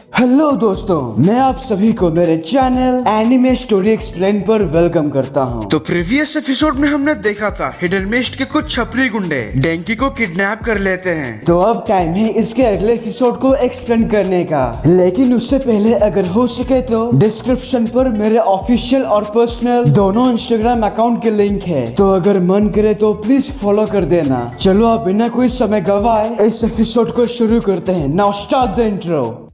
Hello दोस्तों, मैं आप सभी को मेरे चैनल एनिमे स्टोरी एक्सप्लेन पर वेलकम करता हूं। तो प्रीवियस एपिसोड में हमने देखा था हिडन मिस्ट के कुछ छपरी गुंडे डेंकी को किडनैप कर लेते हैं। तो अब टाइम है इसके अगले एपिसोड को एक्सप्लेन करने का। लेकिन उससे पहले अगर हो सके तो डिस्क्रिप्शन पर मेरे ऑफिशियल और पर्सनल दोनों इंस्टाग्राम अकाउंट के लिंक है, तो अगर मन करे तो प्लीज फॉलो कर देना। चलो आप बिना कोई समय गवाए इस एपिसोड को शुरू करते हैं। Now start the intro.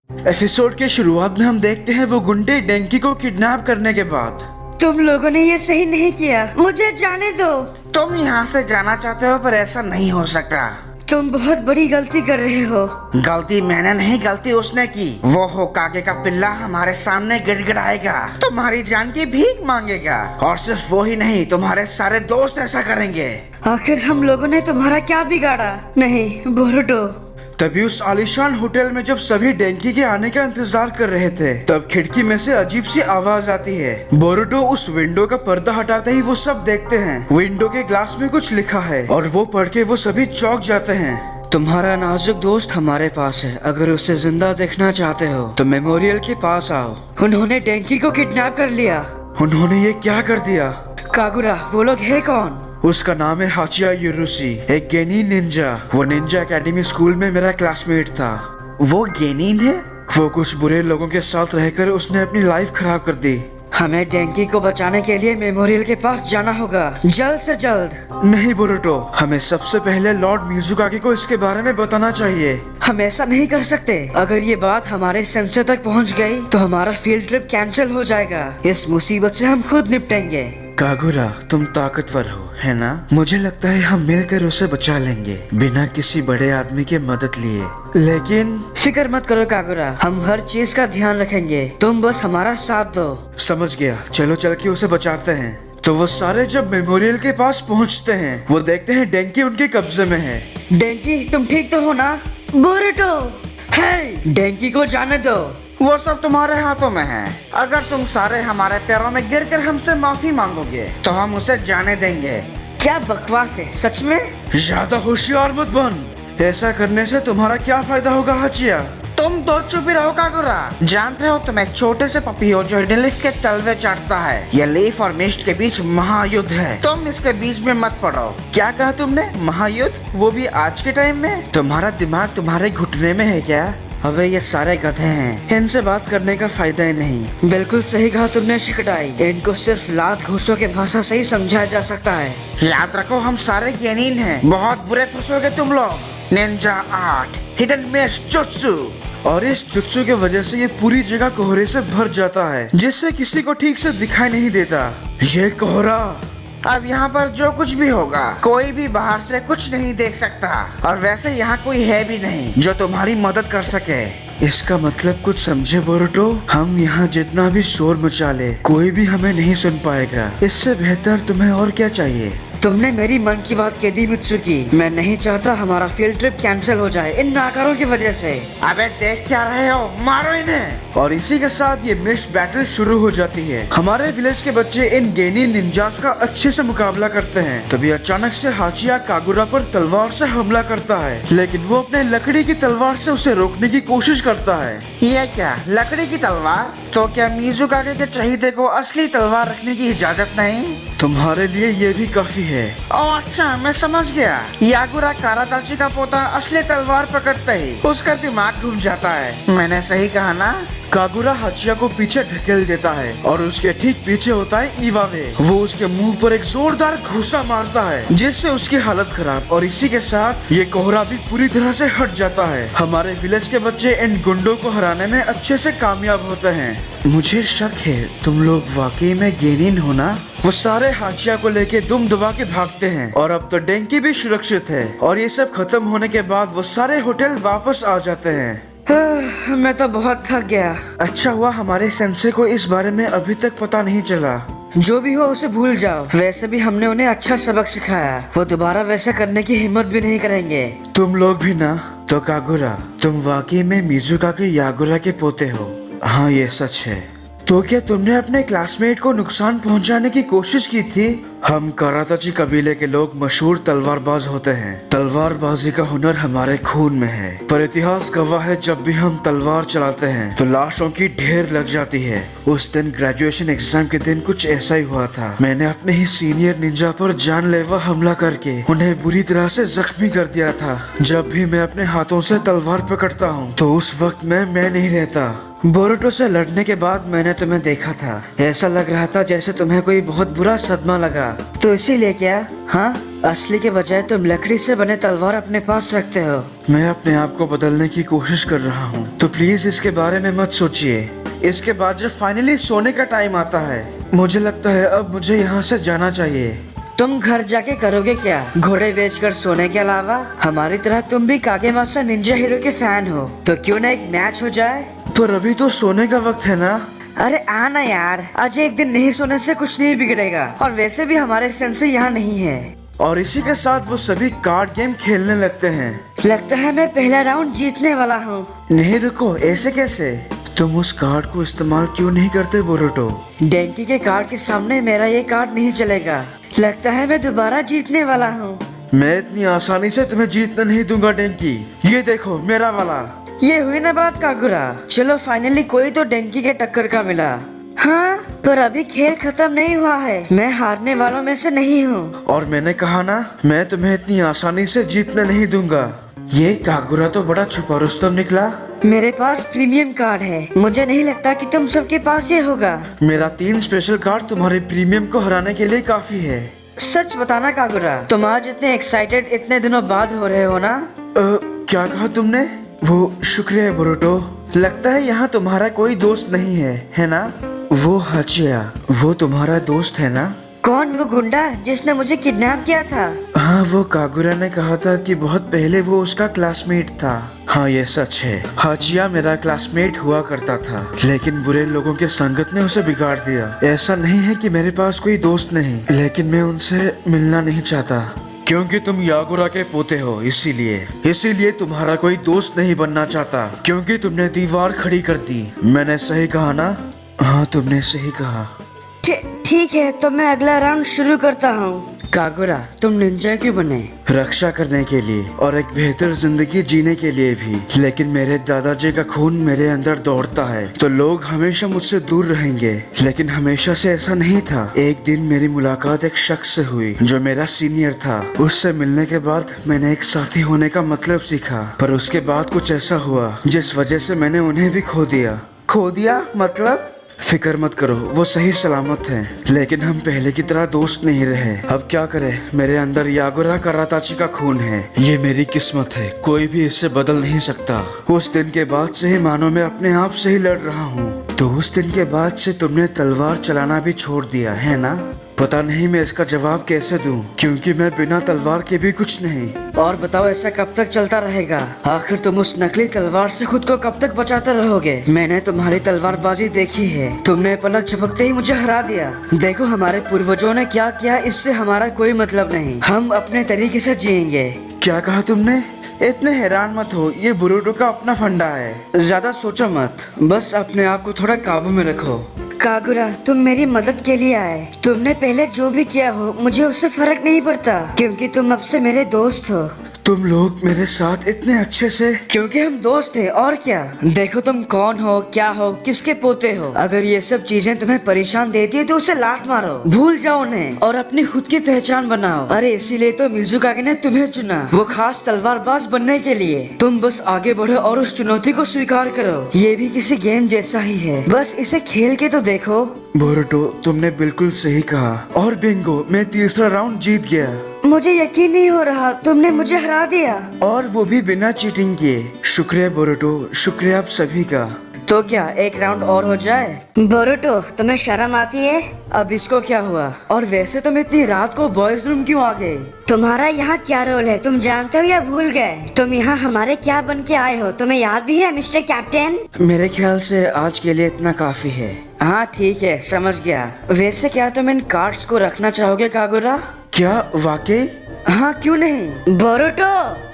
Episode के शुरुआत में हम देखते हैं वो गुंडे डेंकी को किडनैप करने के बाद। तुम लोगों ने ये सही नहीं किया, मुझे जाने दो। तुम यहाँ से जाना चाहते हो पर ऐसा नहीं हो सकता। तुम बहुत बड़ी गलती कर रहे हो। गलती मैंने नहीं, गलती उसने की। वो होकागे का पिल्ला हमारे सामने गिड़गिड़ाएगा, तुम्हारी जान की भीख मांगेगा, और सिर्फ वो ही नहीं तुम्हारे सारे दोस्त ऐसा करेंगे। आखिर हम लोगों ने तुम्हारा क्या बिगाड़ा? नहीं बोरुटो। तभी उस आलीशान होटल में जब सभी डेंकी के आने का इंतजार कर रहे थे, तब खिड़की में से अजीब सी आवाज आती है। बोरुटो उस विंडो का पर्दा हटाते ही वो सब देखते हैं। विंडो के ग्लास में कुछ लिखा है और वो पढ़ के वो सभी चौंक जाते हैं। तुम्हारा नाजुक दोस्त हमारे पास है, अगर उसे जिंदा देखना चाहते हो तो मेमोरियल के पास आओ। उन्होंने डेंकी को किडनैप कर लिया। उन्होंने ये क्या कर दिया? कागुरा, वो लोग है कौन? उसका नाम है हाचिया युरुसी, एक गेनिन निंजा। वो निंजा एकेडमी स्कूल में मेरा क्लासमेट था। वो गेनिन है? वो कुछ बुरे लोगों के साथ रहकर उसने अपनी लाइफ खराब कर दी। हमें डेंकी को बचाने के लिए मेमोरियल के पास जाना होगा, जल्द से जल्द। नहीं बोरुटो, हमें सबसे पहले लॉर्ड मिजुकागी को इसके बारे में बताना चाहिए। हम ऐसा नहीं कर सकते। अगर ये बात हमारे सेंसर तक पहुंच गई तो हमारा फील्ड ट्रिप कैंसिल हो जाएगा। इस मुसीबत से हम खुद निपटेंगे। कागुरा, तुम ताकतवर हो, है ना? मुझे लगता है हम मिलकर उसे बचा लेंगे बिना किसी बड़े आदमी के मदद लिए। लेकिन फिक्र मत करो कागुरा, हम हर चीज का ध्यान रखेंगे, तुम बस हमारा साथ दो। समझ गया, चलो चल के उसे बचाते हैं। तो वो सारे जब मेमोरियल के पास पहुंचते हैं, वो देखते हैं डेंकी उनके कब्जे में है। डेंकी, तुम ठीक तो हो ना? बोरुटो, हे, डेंकी को जाने दो। वो सब तुम्हारे हाथों में है। अगर तुम सारे हमारे पैरों में गिरकर हमसे माफी मांगोगे तो हम उसे जाने देंगे। क्या बकवास है, सच में? ज्यादा होशियार मत बन, ऐसा करने से तुम्हारा क्या फायदा होगा हाचिया? तुम तो चुप ही रहो कागुरा। जानते हो तुम एक छोटे से पपी हो जो हिडन लीफ के तलवे चढ़ता है। ये लीफ और मिस्ट के बीच महायुद्ध है, तुम इसके बीच में मत पड़ो। क्या कहा तुमने? महायुद्ध? वो भी आज के टाइम में? तुम्हारा दिमाग तुम्हारे घुटने में है क्या? अबे ये सारे गधे हैं, इनसे बात करने का फायदा ही नहीं। बिल्कुल सही कहा तुमने शिकडाई, इनको सिर्फ लात घूसों के भाषा से ही समझाया जा सकता है। याद रखो हम सारे गेनिन हैं, बहुत बुरे फंसोगे तुम लोग। Ninja art, hidden mist jutsu, और इस जुत्सु के वजह से ये पूरी जगह कोहरे से भर जाता है, जिससे किसी को ठीक से दिखाई नहीं देता। ये कोहरा, अब यहाँ पर जो कुछ भी होगा कोई भी बाहर से कुछ नहीं देख सकता, और वैसे यहाँ कोई है भी नहीं जो तुम्हारी मदद कर सके। इसका मतलब कुछ समझे बोरुटो? हम यहाँ जितना भी शोर मचा ले, कोई भी हमें नहीं सुन पाएगा। इससे बेहतर तुम्हें और क्या चाहिए? तुमने मेरी मन की बात कह दी मित्सुकी। मैं नहीं चाहता हमारा फील्ड ट्रिप कैंसिल हो जाए इन नाकारों की वजह से। अबे देख क्या रहे हो, मारो इन्हें। और इसी के साथ ये मिस्ट बैटल शुरू हो जाती है। हमारे विलेज के बच्चे इन गेनी निंजास का अच्छे से मुकाबला करते हैं। तभी अचानक से हाचिया कागुरा पर तलवार से हमला करता है, लेकिन वो अपने लकड़ी की तलवार से उसे रोकने की कोशिश करता है। ये क्या, लकड़ी की तलवार? तो क्या मिजुकागे के चहीते को असली तलवार रखने की इजाजत नहीं? तुम्हारे लिए ये भी काफी है। ओह अच्छा, मैं समझ गया। यागुरा काराताची का पोता असली तलवार पकड़ते ही उसका दिमाग घूम जाता है। मैंने सही कहा ना? कागुरा हाचिया को पीछे ढकेल देता है और उसके ठीक पीछे होता है इवावे। वो उसके मुंह पर एक जोरदार घूसा मारता है, जिससे उसकी हालत खराब। और इसी के साथ ये कोहरा भी पूरी तरह से हट जाता है। हमारे विलेज के बच्चे इन गुंडों को हराने में अच्छे से कामयाब होते हैं। मुझे शक है तुम लोग वाकई में गेनिन हो ना? वो सारे हाचिया को लेके दुम दबा के भागते हैं, और अब तो डेंकी भी सुरक्षित है। और ये सब खत्म होने के बाद वो सारे होटल वापस आ जाते हैं। मैं तो बहुत थक गया। अच्छा हुआ हमारे सेंसे को इस बारे में अभी तक पता नहीं चला। जो भी हो उसे भूल जाओ। वैसे भी हमने उन्हें अच्छा सबक सिखाया, वो दोबारा वैसा करने की हिम्मत भी नहीं करेंगे। तुम लोग भी ना। तो कागुरा, तुम वाकई में मिजुका के यागुरा के पोते हो। हाँ, ये सच है। तो क्या तुमने अपने क्लासमेट को नुकसान पहुंचाने की कोशिश की थी? हम कराताची कबीले के लोग मशहूर तलवारबाज होते हैं। तलवारबाजी का हुनर हमारे खून में है, पर इतिहास गवाह है जब भी हम तलवार चलाते हैं तो लाशों की ढेर लग जाती है। उस दिन ग्रेजुएशन एग्जाम के दिन कुछ ऐसा ही हुआ था। मैंने अपने ही सीनियर निंजा पर जानलेवा हमला करके उन्हें बुरी तरह से जख्मी कर दिया था। जब भी मैं अपने हाथों से तलवार पकड़ता हूँ तो उस वक्त मैं नहीं रहता। बोरुटो से लड़ने के बाद मैंने तुम्हें देखा था, ऐसा लग रहा था जैसे तुम्हें कोई बहुत बुरा सदमा लगा। तो इसीलिए क्या? हाँ, असली के बजाय तुम लकड़ी से बने तलवार अपने पास रखते हो। मैं अपने आप को बदलने की कोशिश कर रहा हूँ, तो प्लीज इसके बारे में मत सोचिए। इसके बाद जब फाइनली सोने का टाइम आता है, मुझे लगता है अब मुझे यहाँ से जाना चाहिए। तुम घर जाके करोगे क्या? घोड़े बेचकर सोने के अलावा? हमारी तरह तुम भी कागेमासा निंजा हीरो के फैन हो, तो क्यों ना एक मैच हो जाए? पर अभी तो सोने का वक्त है ना। अरे आना यार, आज एक दिन नहीं सोने से कुछ नहीं बिगड़ेगा, और वैसे भी हमारे सेंसे यहाँ नहीं है। और इसी के साथ वो सभी कार्ड गेम खेलने लगते हैं। लगता है मैं पहला राउंड जीतने वाला हूँ। नहीं रुको, ऐसे कैसे? तुम उस कार्ड को इस्तेमाल क्यों नहीं करते बोरुटो? डेंकी के कार्ड के सामने मेरा ये कार्ड नहीं चलेगा। लगता है मैं दोबारा जीतने वाला हूँ। मैं इतनी आसानी से तुम्हें जीतने नहीं दूंगा डेंकी। ये देखो मेरा वाला। ये हुई ना बात कागुरा। चलो फाइनली कोई तो डेंकी के टक्कर का मिला। हाँ, पर अभी खेल खत्म नहीं हुआ है। मैं हारने वालों में से नहीं हूँ। और मैंने कहा ना, मैं तुम्हें इतनी आसानी से जीतने नहीं दूंगा। ये कागुरा तो बड़ा छुपा रुस्तम निकला। मेरे पास प्रीमियम कार्ड है, मुझे नहीं लगता कि तुम सबके पास ये होगा। मेरा 3 स्पेशल कार्ड तुम्हारे प्रीमियम को हराने के लिए काफी है। सच बताना कागुरा, तुम आज इतने एक्साइटेड इतने दिनों बाद हो रहे हो ना? क्या कहा तुमने? वो शुक्रिया बोरुटो। लगता है यहाँ तुम्हारा कोई दोस्त नहीं है, है ना? वो हाचिया, वो तुम्हारा दोस्त है ना? कौन वो गुंडा जिसने मुझे किडनैप किया था? हाँ, वो कागुरा ने कहा था कि बहुत पहले वो उसका क्लासमेट था। हाँ, ये सच है। हाचिया मेरा क्लासमेट हुआ करता था, लेकिन बुरे लोगों के संगत ने उसे बिगाड़ दिया। ऐसा नहीं है कि मेरे पास कोई दोस्त नहीं, लेकिन मैं उनसे मिलना नहीं चाहता। क्योंकि तुम यागुरा के पोते हो, इसीलिए तुम्हारा कोई दोस्त नहीं बनना चाहता। क्योंकि तुमने दीवार खड़ी कर दी। मैंने सही कहा ना? हाँ, तुमने सही कहा। ठीक है, तो मैं अगला राउंड शुरू करता हूँ। कागुरा, तुम निंजा क्यों बने? रक्षा करने के लिए और एक बेहतर जिंदगी जीने के लिए भी। लेकिन मेरे दादाजी का खून मेरे अंदर दौड़ता है, तो लोग हमेशा मुझसे दूर रहेंगे। लेकिन हमेशा से ऐसा नहीं था। एक दिन मेरी मुलाकात एक शख्स से हुई जो मेरा सीनियर था। उससे मिलने के बाद मैंने एक साथी होने का मतलब सीखा, पर उसके बाद कुछ ऐसा हुआ जिस वजह से मैंने उन्हें भी खो दिया। खो दिया मतलब? फिक्र मत करो, वो सही सलामत हैं। लेकिन हम पहले की तरह दोस्त नहीं रहे। अब क्या करें, मेरे अंदर यागुरा कराताची का खून है। ये मेरी किस्मत है, कोई भी इससे बदल नहीं सकता। उस दिन के बाद से ही मानो मैं अपने आप से ही लड़ रहा हूँ। तो उस दिन के बाद से तुमने तलवार चलाना भी छोड़ दिया है ना? पता नहीं मैं इसका जवाब कैसे दूं, क्योंकि मैं बिना तलवार के भी कुछ नहीं। और बताओ, ऐसा कब तक चलता रहेगा? आखिर तुम उस नकली तलवार से खुद को कब तक बचाते रहोगे? मैंने तुम्हारी तलवारबाजी देखी है, तुमने पलक झपकते ही मुझे हरा दिया। देखो हमारे पूर्वजों ने क्या किया, इससे हमारा कोई मतलब नहीं। हम अपने तरीके से जिएंगे। क्या कहा तुमने? इतने हैरान मत हो, ये बोरुटो का अपना फंडा है। ज्यादा सोचो मत, बस अपने आप को थोड़ा काबू में रखो। कागुरा, तुम मेरी मदद के लिए आए। तुमने पहले जो भी किया हो मुझे उससे फर्क नहीं पड़ता, क्योंकि तुम अब से मेरे दोस्त हो। तुम लोग मेरे साथ इतने अच्छे से? क्योंकि हम दोस्त हैं, और क्या। देखो तुम कौन हो, क्या हो, किसके पोते हो। अगर ये सब चीजें तुम्हें परेशान देती है तो उसे लात मारो, भूल जाओ उन्हें और अपनी खुद की पहचान बनाओ। अरे इसीलिए तो मिजुकागे ने तुम्हें चुना, वो खास तलवारबाज बनने के लिए। तुम बस आगे बढ़ो और उस चुनौती को स्वीकार करो। ये भी किसी गेम जैसा ही है, बस इसे खेल के तो देखो। बोरुटो, तुमने बिल्कुल सही कहा। और बिंगो, मैं तीसरा राउंड जीत गया। मुझे यकीन नहीं हो रहा, तुमने मुझे हरा दिया, और वो भी बिना चीटिंग किए। शुक्रिया बोरुटो, शुक्रिया आप सभी का। तो क्या एक राउंड और हो जाए? बोरुटो, तुम्हें शर्म आती है? अब इसको क्या हुआ? और वैसे तुम इतनी रात को बॉयज रूम क्यों आ गए? तुम्हारा यहाँ क्या रोल है, तुम जानते हो या भूल गए? तुम यहाँ हमारे क्या बन के आए हो, तुम्हें याद भी है मिस्टर कैप्टन? मेरे ख्याल से आज के लिए इतना काफी है। हाँ ठीक है, समझ गया। वैसे क्या तुम इन कार्ड्स को रखना चाहोगे कागुरा? क्या वाकई? हाँ क्यों नहीं। बोरुटो,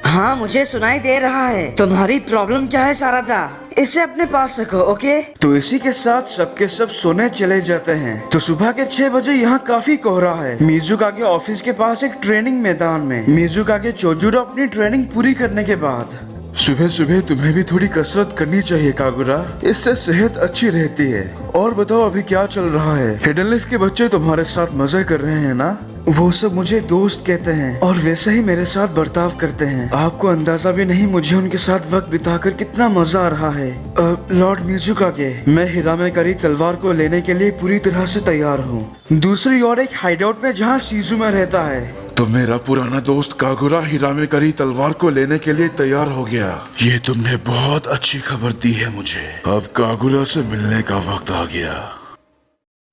हाँ मुझे सुनाई दे रहा है। तुम्हारी प्रॉब्लम क्या है सारादा? इसे अपने पास रखो, ओके? तो इसी के साथ सबके सब सोने चले जाते हैं। तो सुबह के 6 बजे यहाँ काफी कोहरा है। मिजुका के ऑफिस के पास एक ट्रेनिंग मैदान में मिजुका के चोजुरो अपनी ट्रेनिंग पूरी करने के बाद सुबह सुबह तुम्हें भी थोड़ी कसरत करनी चाहिए कागुरा, इससे सेहत अच्छी रहती है। और बताओ अभी क्या चल रहा है? हिडन लीफ के बच्चे तुम्हारे साथ मजे कर रहे हैं ना? वो सब मुझे दोस्त कहते हैं और वैसे ही मेरे साथ बर्ताव करते हैं। आपको अंदाजा भी नहीं मुझे उनके साथ वक्त बिताकर कितना मजा आ रहा है। लॉर्ड मिजुकागे, मैं हिरामेकारी तलवार को लेने के लिए पूरी तरह से तैयार हूँ। दूसरी ओर एक हाइडआउट में जहाँ शिजुमा रहता है। तो मेरा पुराना दोस्त कागुरा हिरामेकारी तलवार को लेने के लिए तैयार हो गया। ये तुमने बहुत अच्छी खबर दी है मुझे। अब कागुरा से मिलने का वक्त आ गया।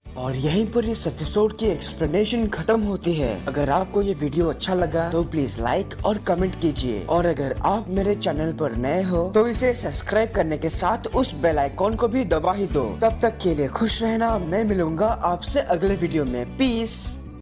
और यहीं पर इस एपिसोड की एक्सप्लेनेशन खत्म होती है। अगर आपको ये वीडियो अच्छा लगा तो प्लीज लाइक और कमेंट कीजिए। और अगर आप मेरे चैनल पर नए हो तो इसे सब्सक्राइब करने के साथ उस बेल आइकॉन को भी दबा ही दो। तब तक के लिए खुश रहना। मैं मिलूंगा आपसे अगले वीडियो में। पीस।